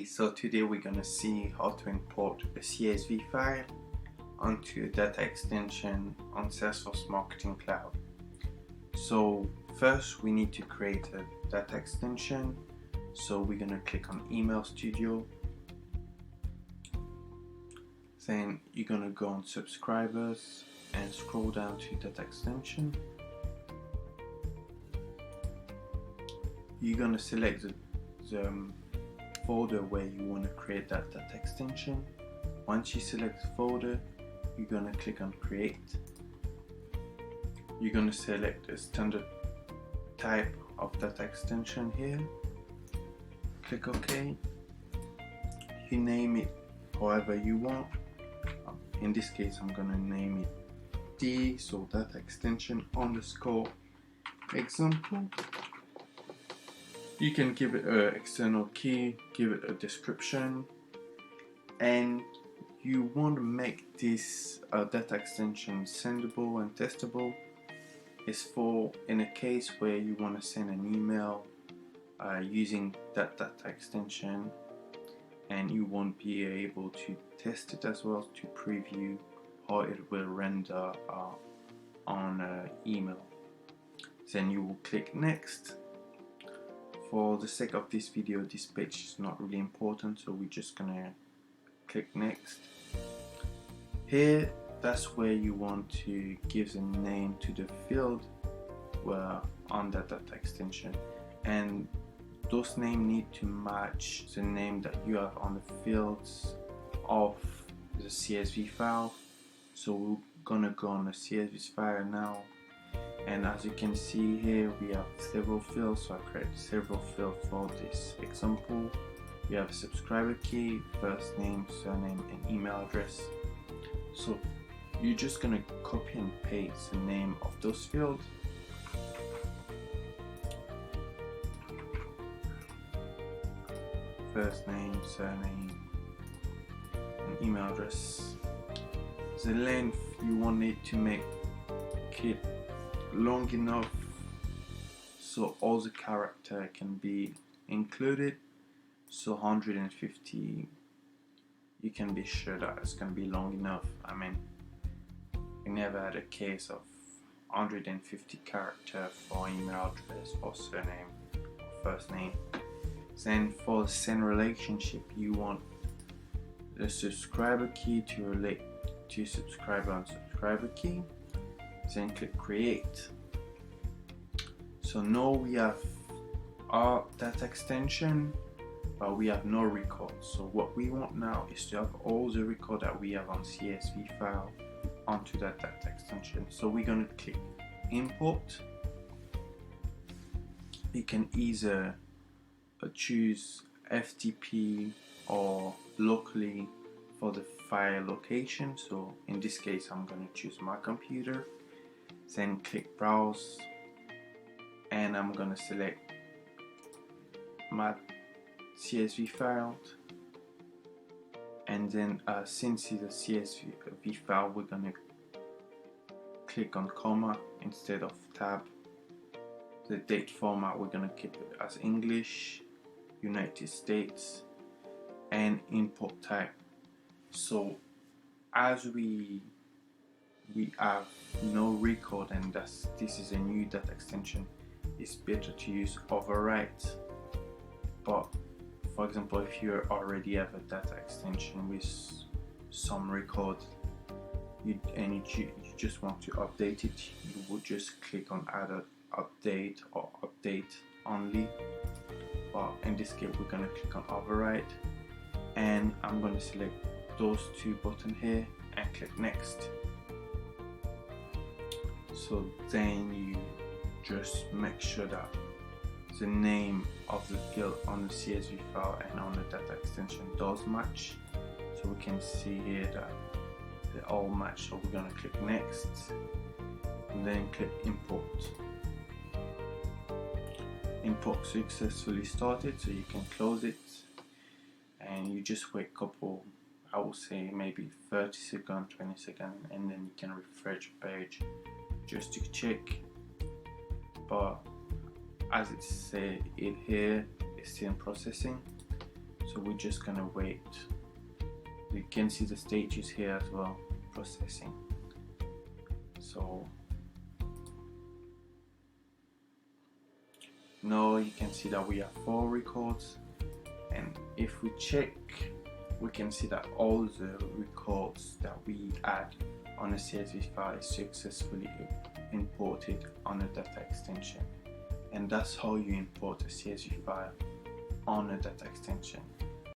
So today we're going to see how to import a CSV file onto a data extension on Salesforce Marketing Cloud. So first we need to create a data extension. So we're going to click on Email Studio. Then you're going to go on Subscribers and scroll down to Data Extension. You're going to select the folder where you want to create that data extension. Once you select the folder, you're going to click on Create. You're going to select a standard type of data extension here. Click OK. You name it however you want. In this case, I'm going to name it D, so data extension underscore example. You can give it an external key, give it a description, and you want to make this data extension sendable and testable. It's for in a case where you want to send an email using that data extension, and you won't be able to test it as well to preview how it will render on email. Then you will click Next. For the sake of this video, this page is not really important, so we're just gonna click Next. Here, that's where you want to give the name to the field on that data extension, and those names need to match the name that you have on the fields of the CSV file. So we're gonna go on the CSV file now. And as you can see here, we have several fields, so I created several fields for this example. We have a subscriber key, first name, surname, and email address. So you're just going to copy and paste the name of those fields. First name, surname, and email address. The length, you want it to make it long enough so all the character can be included. So 150, you can be sure that it's going to be long enough. I mean, we never had a case of 150 character for email address or surname or first name. Then for the send relationship, you want the subscriber key to relate to subscriber and subscriber key. Then click Create. So now we have our data extension, but we have no record. So what we want now is to have all the record that we have on CSV file onto that data extension. So we're going to click Import. You can either choose FTP or locally for the file location. So in this case, I'm going to choose my computer. Then click Browse, and I'm going to select my CSV file, and then since it's a CSV file, we're going to click on comma instead of tab. The date format, we're going to keep it as English, United States, and import type. So as we have no record, and this is a new data extension, it's better to use overwrite. But for example, if you already have a data extension with some record and you just want to update it, you would just click on Add Update or Update Only. But in this case, we're going to click on Override, and I'm going to select those two buttons here and click Next. So then you just make sure that the name of the field on the CSV file and on the data extension does match. So we can see here that they all match. So we're going to click Next and then click Import. Import successfully started, so you can close it, and you just wait a couple, I would say maybe 30 seconds, 20 seconds, and then you can refresh the page just to check. But as it said it here, it's still in processing. So we're just gonna wait. You can see the stages here as well, processing. So now you can see that we have 4 records, and if we check, we can see that all the records that we add on a CSV file is successfully imported on a data extension. And that's how you import a CSV file on a data extension.